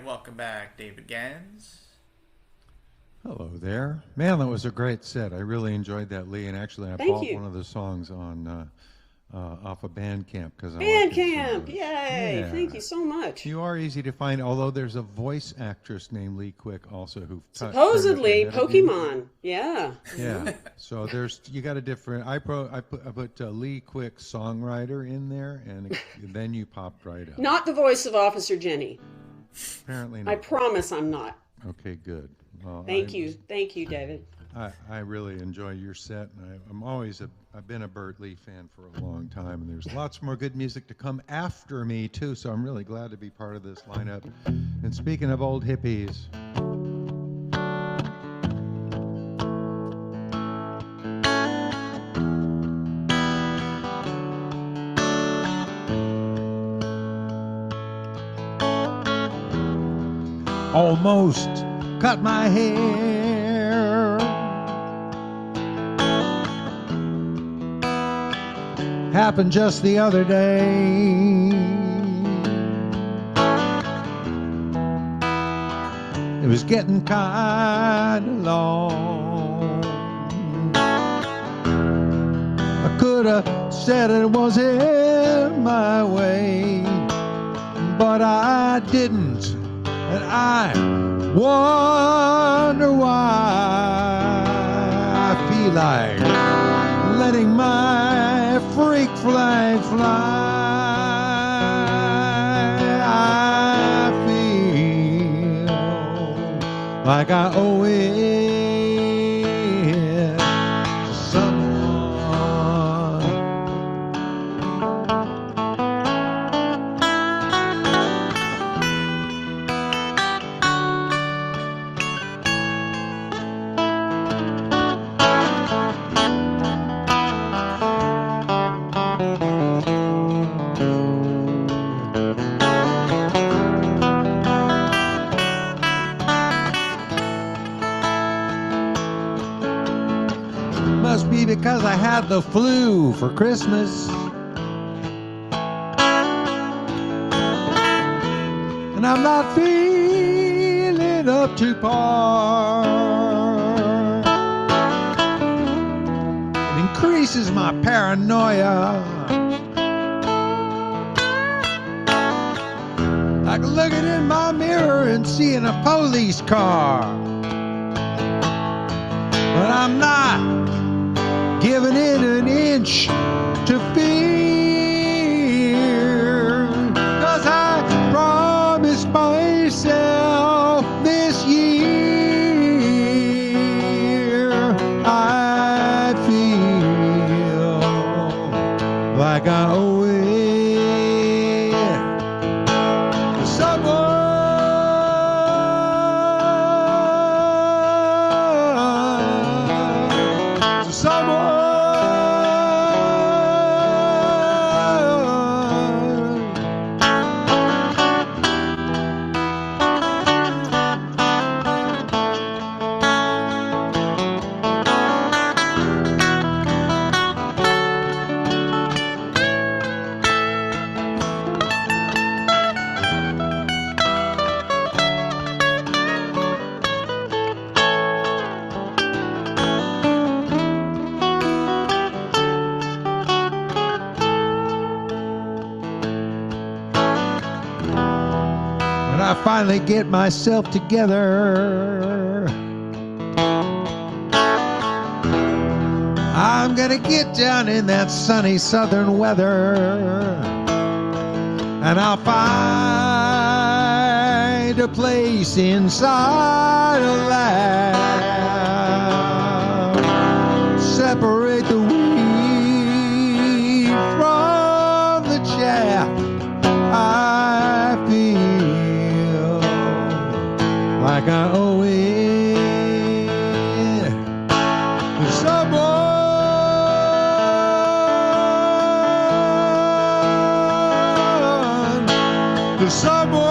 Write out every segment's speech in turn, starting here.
welcome back, David Gans. Hello there. Man, that was a great set. I really enjoyed that, Lee. And actually, I bought one of the songs on off of Bandcamp because I Bandcamp, yay! Yeah. Thank you so much. You are easy to find, although there's a voice actress named Lee Quick also who supposedly Pokemon. Yeah. Yeah. So you got a different. I put Lee Quick songwriter in there, and then you popped right up. Not the voice of Officer Jenny. Apparently not. I promise I'm not. Okay, good. Well, Thank you, David. I really enjoy your set, and I've been a Bert Lee fan for a long time, and there's lots more good music to come after me too. So I'm really glad to be part of this lineup. And speaking of old hippies. Almost cut my hair. Happened just the other day. It was getting kind of long. I could have said it wasn't my way, but I didn't. And I wonder why I feel like letting my freak flag fly. I feel like I owe it to someone. Must be because I had the flu for Christmas. And I'm not feeling up to par. It increases my paranoia. I can look in my mirror and seeing a police car. But I'm not giving it an inch to fear, 'cause I promised myself this year I feel like I owe it to someone. I finally get myself together, I'm gonna get down in that sunny southern weather, and I'll find a place inside a lab, separate the weed from the chaff. I feel like I owe it to someone, to someone,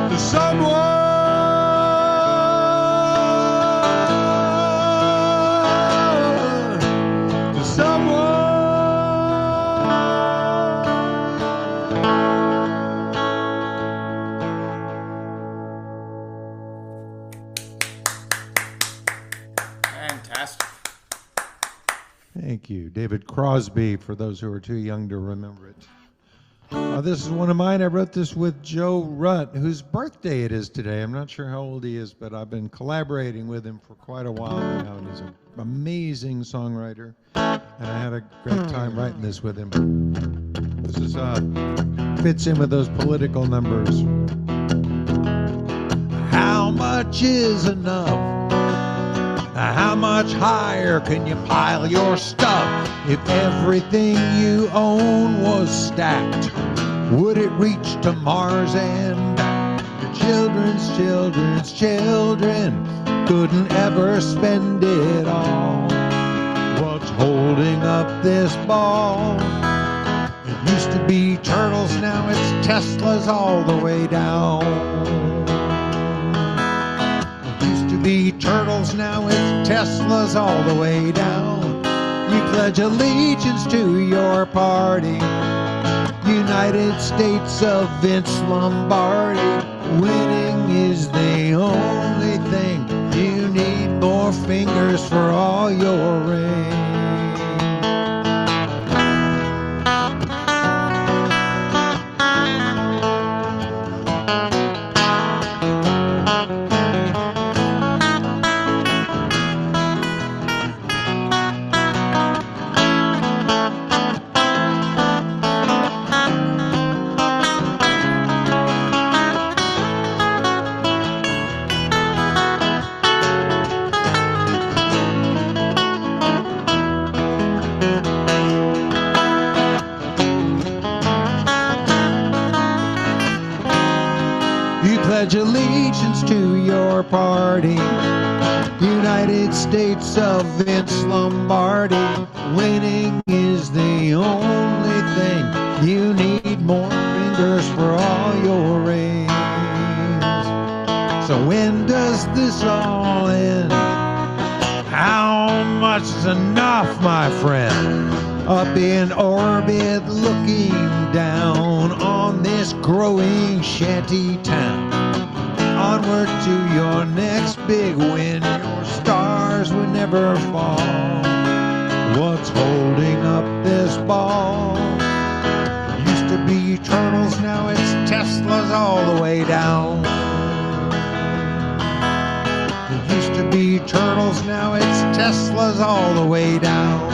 to someone. Someone Thank you. David Crosby, for those who are too young to remember it. This is one of mine. I wrote this with Joe Rutt, whose birthday it is today. I'm not sure how old he is, but I've been collaborating with him for quite a while now, and he's an amazing songwriter. And I had a great time writing this with him. This is fits in with those political numbers. How much is enough? How much higher can you pile your stuff? If everything you own was stacked, would it reach to Mars and back? Your children's children's children couldn't ever spend it all. What's holding up this ball? It used to be turtles, now it's Teslas all the way down. Be turtles, now it's Teslas all the way down. We pledge allegiance to your party, United States of Vince Lombardi. Winning is the only thing. You need more fingers for all your rings. Pledge allegiance to your party, United States of Vince Lombardi. Winning is the only thing. You need more fingers for all your rings. So when does this all end? How much is enough, my friend? Up in orbit looking down on this growing shanty town. Onward to your next big win. Your stars will never fall. What's holding up this ball? Used to be turtles, now it's Teslas all the way down. It used to be turtles, now it's Teslas all the way down.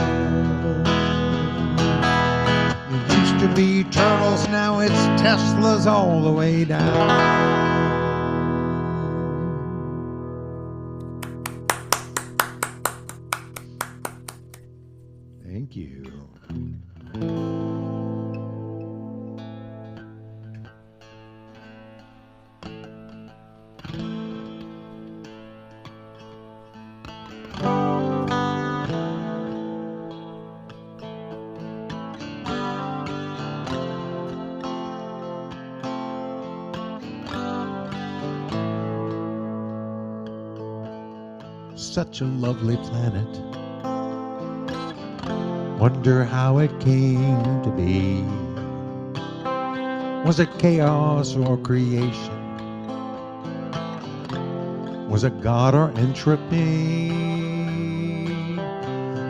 It used to be turtles, now it's Teslas all the way down. Thank you. Such a lovely planet. Wonder how it came to be. Was it chaos or creation? Was it God or entropy?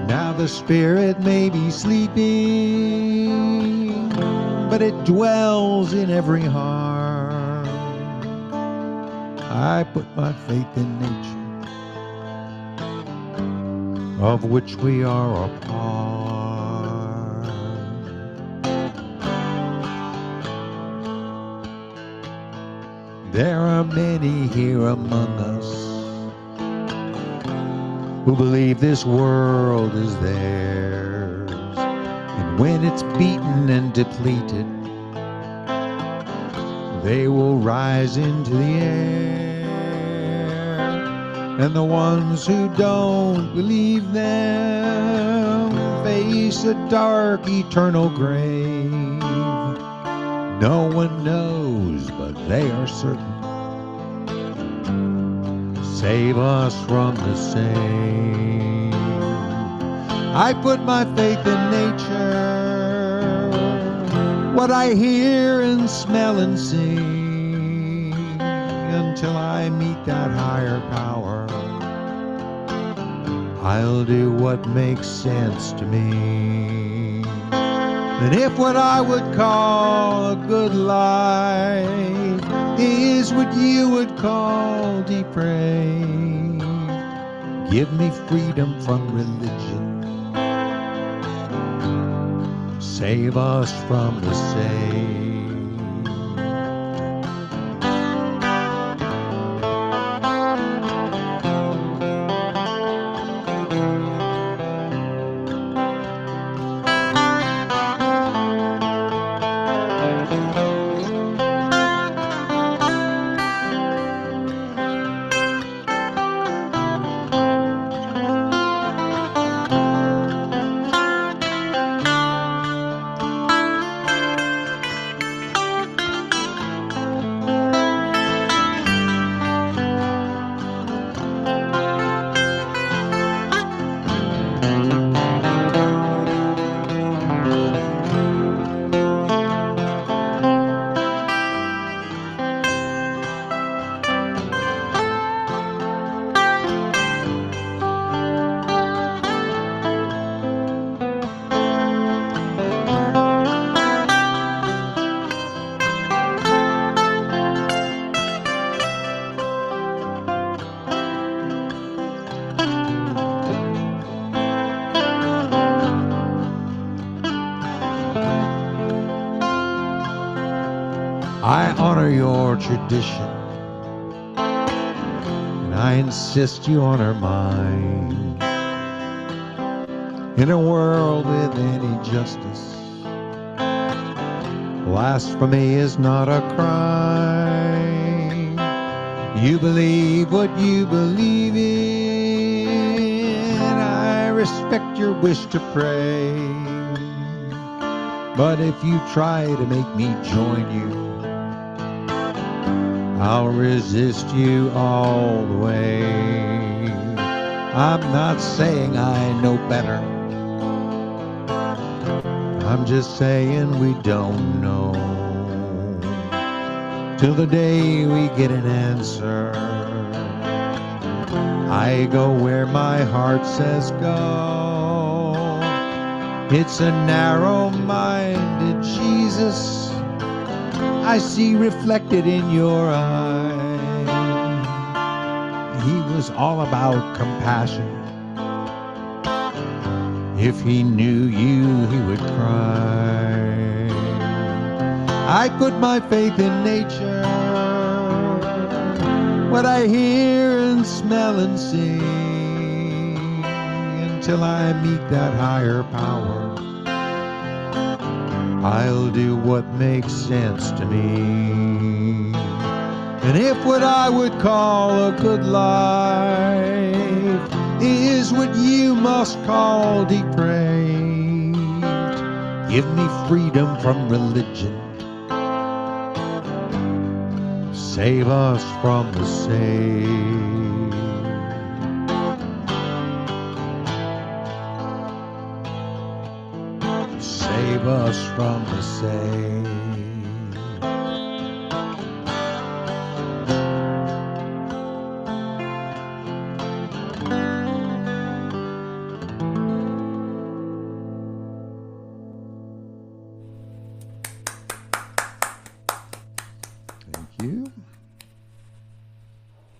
Now the spirit may be sleeping, but it dwells in every heart. I put my faith in nature, of which we are a part. There are many here among us who believe this world is theirs, and when it's beaten and depleted, they will rise into the air, and the ones who don't believe them face a dark eternal grave. No one knows, but they are certain. Save us from the same. I put my faith in nature, what I hear and smell and see, until I meet that higher power. I'll do what makes sense to me. And if what I would call a good life is what you would call depraved, give me freedom from religion. Save us from the saved. I honor your tradition, and I insist you honor mine. In a world with any justice, blasphemy is not a crime. You believe what you believe in. I respect your wish to pray. But if you try to make me join you, I'll resist you all the way. I'm not saying I know better. I'm just saying we don't know. Till the day we get an answer, I go where my heart says go. It's a narrow-minded Jesus I see reflected in your eyes. He was all about compassion. If he knew you, he would cry. I put my faith in nature, what I hear and smell and see, until I meet that higher power. I'll do what makes sense to me. And if what I would call a good life is what you must call depraved, give me freedom from religion. Save us from the saved. Save us from the saved. Thank you.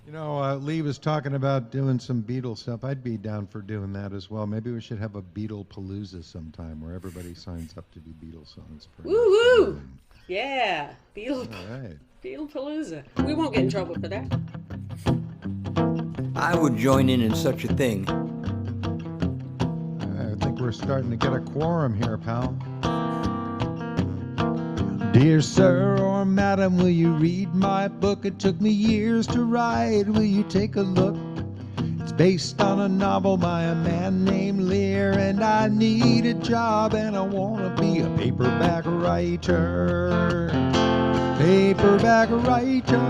You know, Lee was talking about doing some Beatles stuff. I'd be down for doing that as well. Maybe we should have a Beatle-palooza sometime where everybody signs up to do Beatles songs. Woo-woo! Yeah, All right. Beatle-palooza. We won't get in trouble for that. I would join in such a thing. I think we're starting to get a quorum here, pal. Dear sir or madam, will you read my book? It took me years to write. Will you take a look? It's based on a novel by a man named Lear, and I need a job and I want to be a paperback writer. Paperback writer.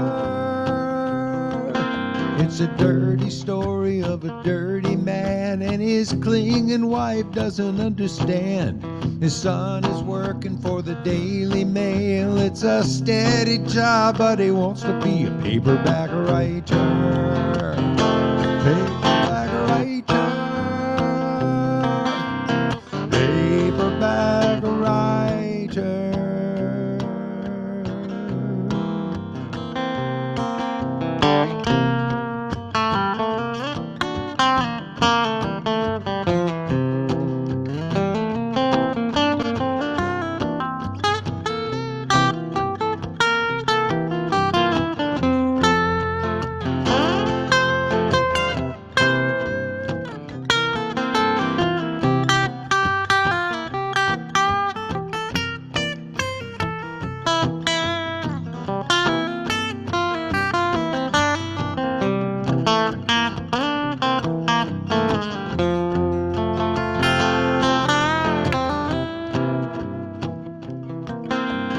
It's a dirty story of a dirty man, and his clinging wife doesn't understand. His son is working for the Daily Mail. It's a steady job, but he wants to be a paperback writer. Paperback writer.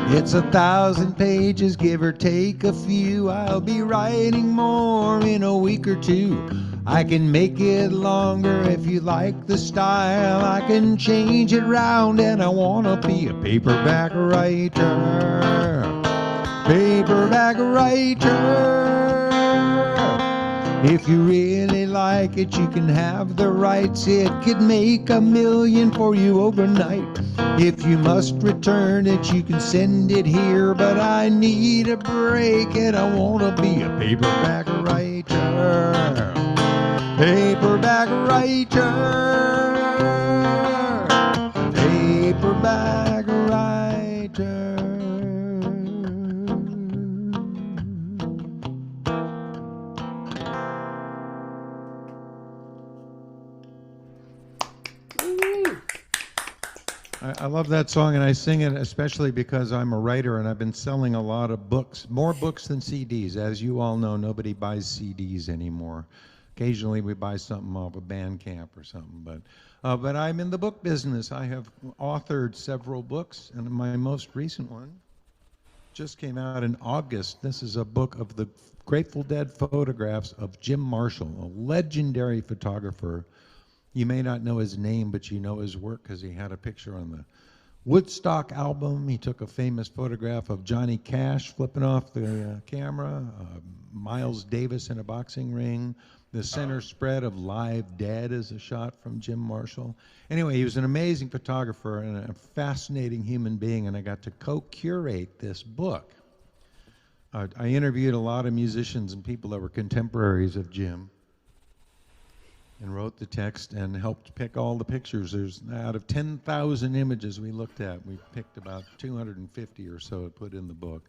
It's 1,000 pages, give or take a few. I'll be writing more in a week or two. I can make it longer if you like the style. I can change it round, and I wanna be a paperback writer. Paperback writer. If you really like it, you can have the rights. It could make $1 million for you overnight. If you must return it, you can send it here. But I need a break, and I wanna be a paperback writer. Paperback writer. Paperback writer. I love that song, and I sing it especially because I'm a writer and I've been selling a lot of books, more books than CDs. As you all know, nobody buys CDs anymore. Occasionally we buy something off of Bandcamp or something, but I'm in the book business. I have authored several books, and my most recent one just came out in August. This is a book of the Grateful Dead photographs of Jim Marshall, a legendary photographer. You may not know his name, but you know his work because he had a picture on the Woodstock album. He took a famous photograph of Johnny Cash flipping off the camera, Miles Davis in a boxing ring. The center spread of Live Dead is a shot from Jim Marshall. Anyway, he was an amazing photographer and a fascinating human being, and I got to co-curate this book. I interviewed a lot of musicians and people that were contemporaries of Jim, and wrote the text and helped pick all the pictures. There's, out of 10,000 images we looked at, we picked about 250 or so to put in the book.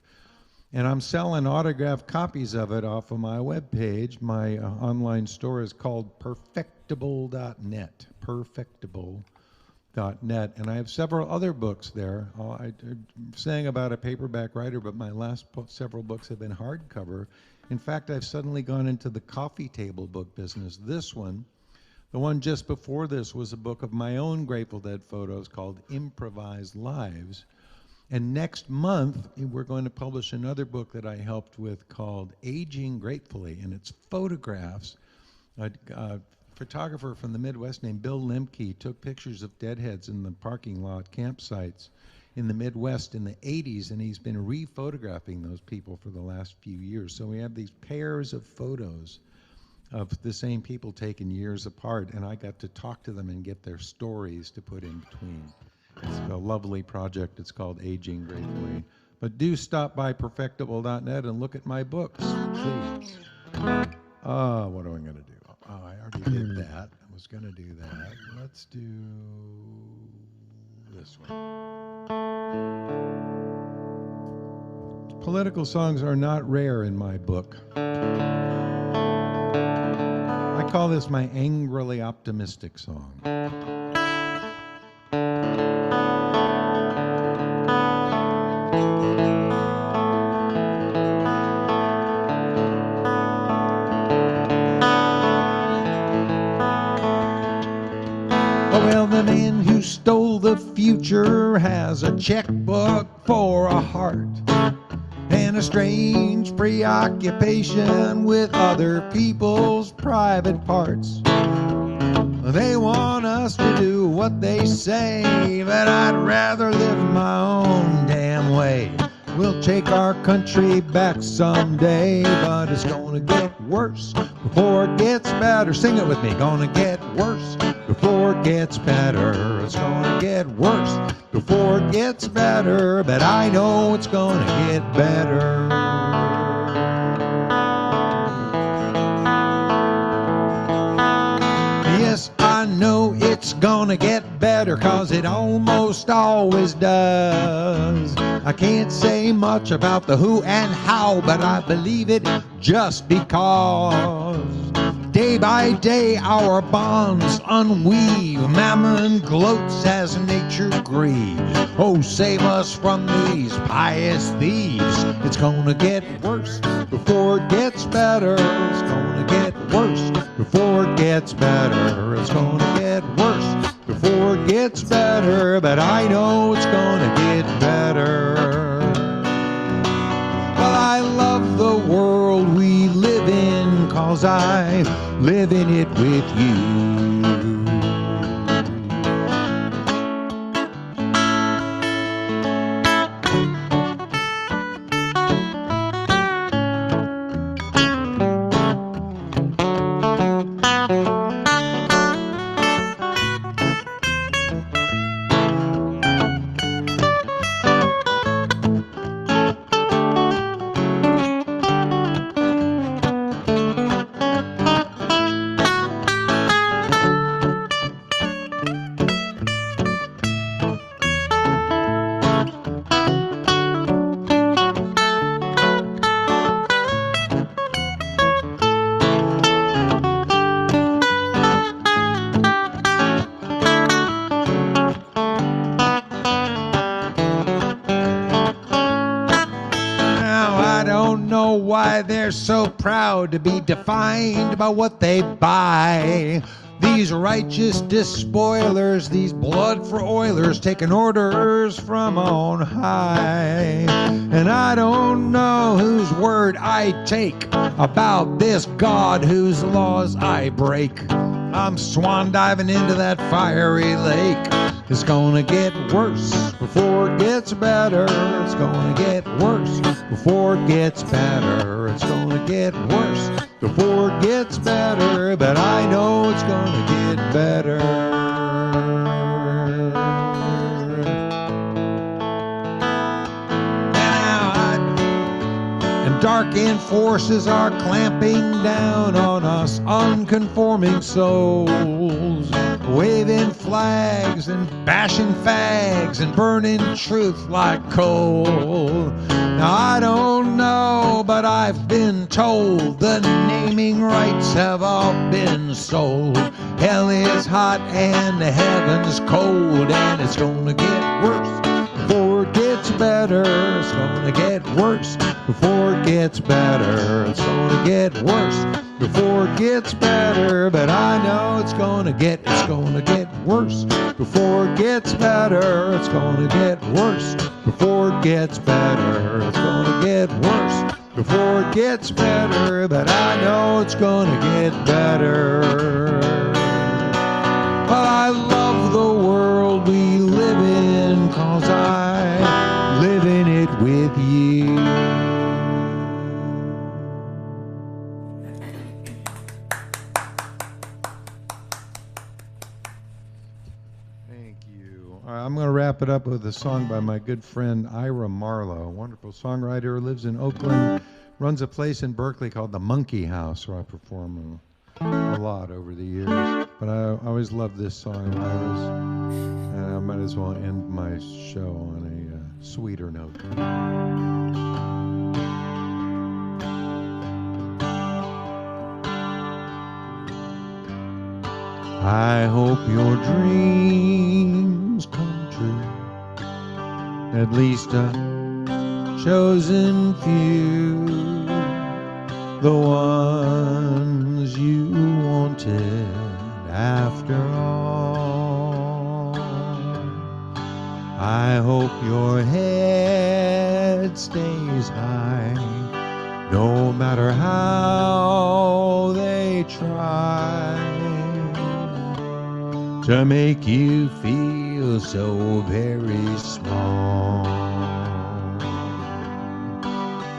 And I'm selling autographed copies of it off of my webpage. My online store is called perfectible.net, perfectible.net. And I have several other books there. I'm saying about a paperback writer, but my last several books have been hardcover. In fact, I've suddenly gone into the coffee table book business. This one, the one just before this, was a book of my own Grateful Dead photos called Improvised Lives. And next month, we're going to publish another book that I helped with called Aging Gratefully, and it's photographs. A photographer from the Midwest named Bill Lemke took pictures of deadheads in the parking lot campsites in the Midwest in the 80s, and he's been re-photographing those people for the last few years. So we have these pairs of photos of the same people taken years apart, and I got to talk to them and get their stories to put in between. It's a lovely project. It's called Aging Gratefully. But do stop by perfectible.net and look at my books, please. What am I going to do? Oh, I already did that. I was going to do that. Let's do this one. Political songs are not rare in my book. I call this my angrily optimistic song. Well, the man who stole the future has a checkbook for a heart and a strange preoccupation with other people's private parts. They want us to do what they say, but I'd rather live my own damn way. We'll take our country back someday, but it's gonna get worse before it gets better. Sing it with me. Gonna get worse before it gets better. It's gonna get worse before it gets better, but I know it's gonna get better. Yes, I know it's gonna get better, 'cause it almost always does. I can't say much about the who and how, but I believe it just because. Day by day our bonds unweave, mammon gloats as nature grieves. Oh, save us from these pious thieves. It's gonna get worse before it gets better. It's gonna get worse before it gets better. It's gonna get worse before it gets better, but I know it's gonna get better. I'm living it with you. Why they're so proud to be defined by what they buy. These righteous despoilers, these blood for oilers, taking orders from on high. And I don't know whose word I take about this God whose laws I break. I'm swan diving into that fiery lake. It's gonna get worse before it gets better. It's gonna get worse before it gets better. It's gonna get worse before it gets better. But I know it's gonna get better. And dark-end forces are clamping down on us unconforming souls, waving flags and bashing fags and burning truth like coal. Now I don't know, but I've been told the naming rights have all been sold. Hell is hot and the heaven's cold, and it's gonna get worse before it gets better. It's gonna get worse before it gets better. It's gonna get worse before it gets better. But I know it's gonna get worse before it gets better. It's gonna get worse before it gets better. It's gonna get worse before it gets better. But I know it's gonna get better. Well, I love the world we live in, 'cause I live in it with you. Thank you. I'm going to wrap it up with a song by my good friend Ira Marlowe, a wonderful songwriter who lives in Oakland, runs a place in Berkeley called the Monkey House, where I perform a lot over the years. But I always loved this song, Iris, and I might as well end my show on a sweeter note. I hope your dreams come true, at least a chosen few, the ones you wanted after all. I hope your head stays high, no matter how they try to make you feel so very small.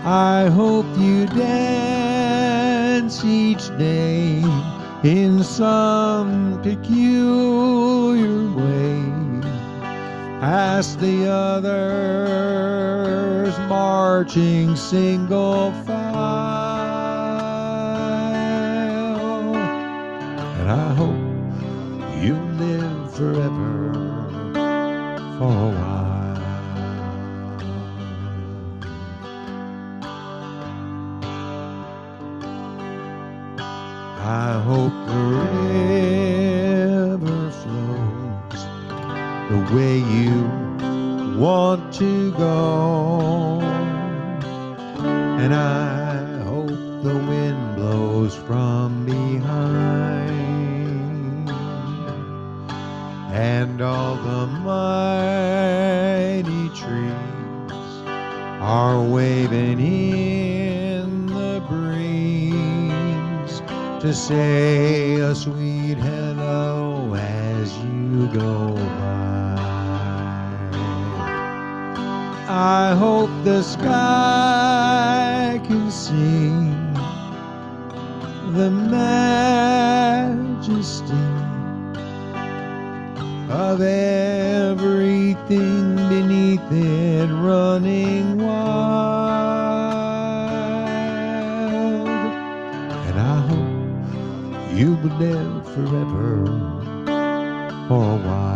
I hope you dance each day in some peculiar way, past the others marching single file. And I hope you live forever for a while. I hope the river flows the way you want to go, and I hope the wind blows from behind, and all the mighty trees are waving in the breeze to say a sweet hello as you go by. I hope the sky can see the majesty of everything beneath it running wild. And I hope you will live forever for a while.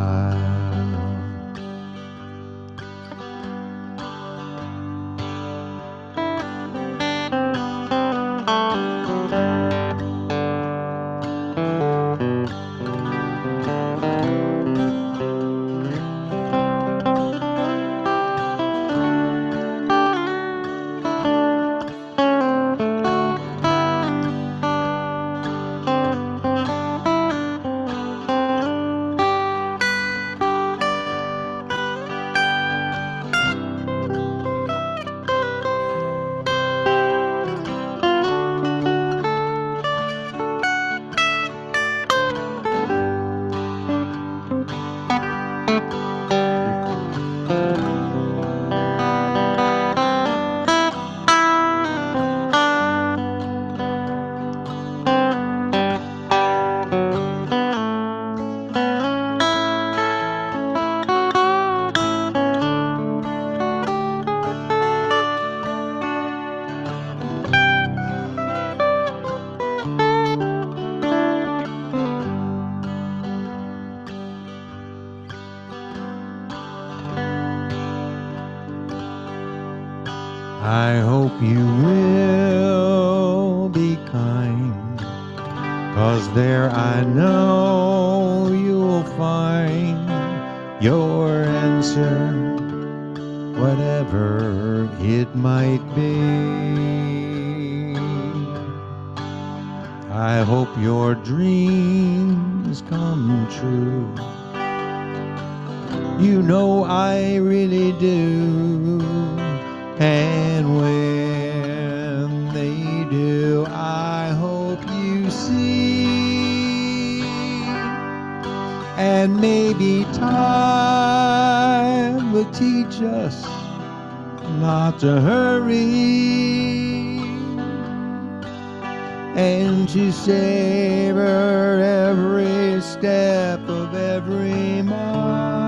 I hope you will be kind, 'cause there I know you'll find your answer, whatever it might be. I hope your dreams come true. You know I really do. And when they do, I hope you see. And maybe time will teach us not to hurry, and to savor every step of every mile.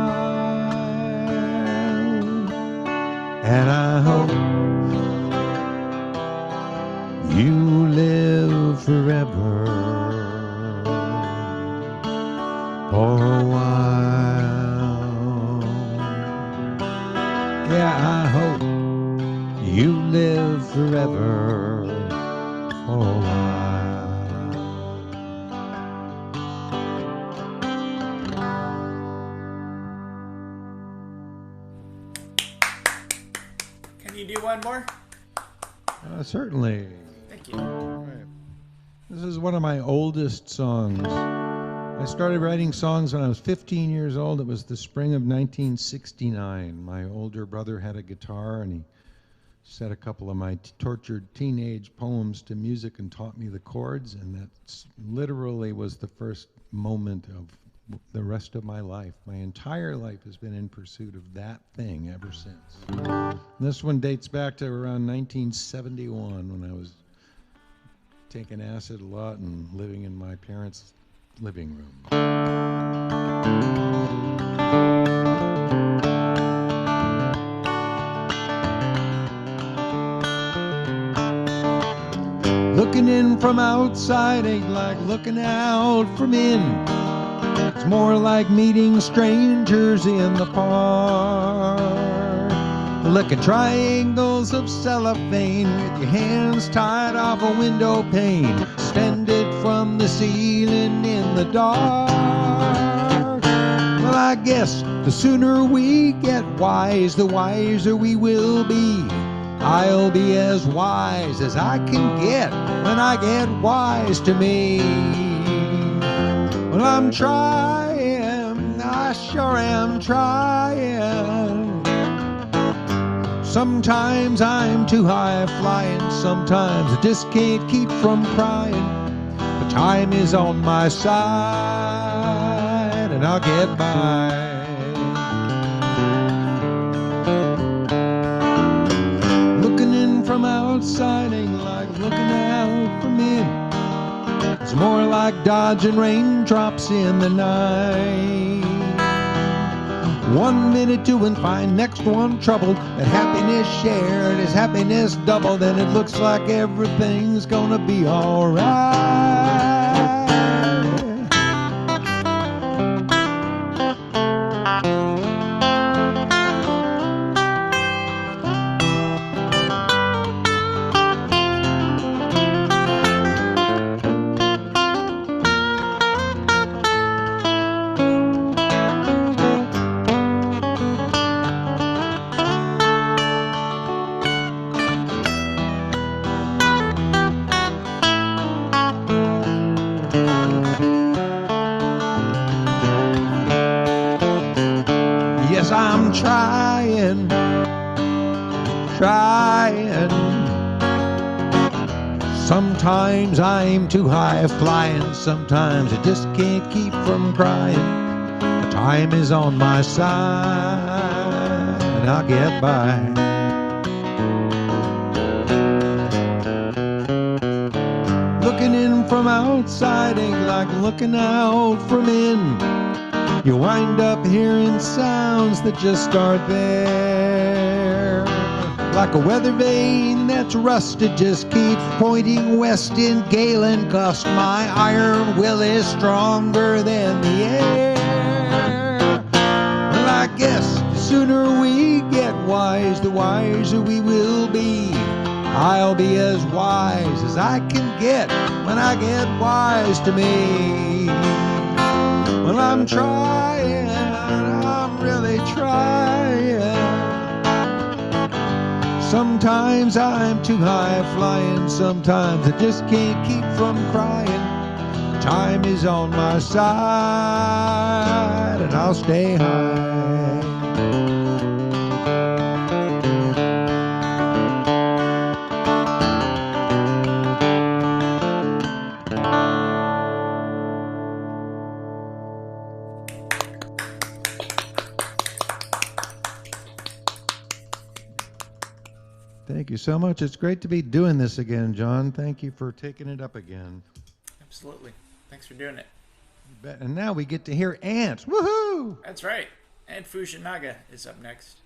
And I hope you live forever for a while. Yeah, I hope you live forever for a while. Can you do one more? Certainly. Thank you. This is one of my oldest songs. I started writing songs when I was 15 years old. It was the spring of 1969. My older brother had a guitar, and he set a couple of my tortured teenage poems to music and taught me the chords, and that literally was the first moment of the rest of my life. My entire life has been in pursuit of that thing ever since. This one dates back to around 1971, when I was taking acid a lot and living in my parents' living room. Looking in from outside ain't like looking out from in. It's more like meeting strangers in the park. Looking triangles of cellophane with your hands tied off a window pane, suspended from the ceiling in the dark. Well, I guess the sooner we get wise, the wiser we will be. I'll be as wise as I can get when I get wise to me. Well, I'm trying, I sure am trying. Sometimes I'm too high flying, sometimes I just can't keep from crying. But Time is on my side, and I'll get by. Looking in from outside ain't like looking out from in. It's more like dodging raindrops in the night. 1 minute doing fine, next one troubled. That happiness shared is happiness doubled, and it looks like everything's gonna be alright. Yes, I'm trying. Sometimes I'm too high flying, sometimes I just can't keep from crying. The time is on my side, and I'll get by. Looking in from outside ain't like looking out from in. You wind up hearing sounds that just aren't there. Like a weather vane that's rusted just keeps pointing west in Galen, 'cause my iron will is stronger than the air. Well, I guess the sooner we get wise, the wiser we will be. I'll be as wise as I can get when I get wise to me. Well, I'm trying, I'm really trying. Sometimes I'm too high flying, sometimes I just can't keep from crying. Time is on my side, and I'll stay high. Thank you so much. It's great to be doing this again, John. Thank you for taking it up again. Absolutely. Thanks for doing it. You bet. And now we get to hear ants. Woohoo! That's right. And Fushinaga is up next.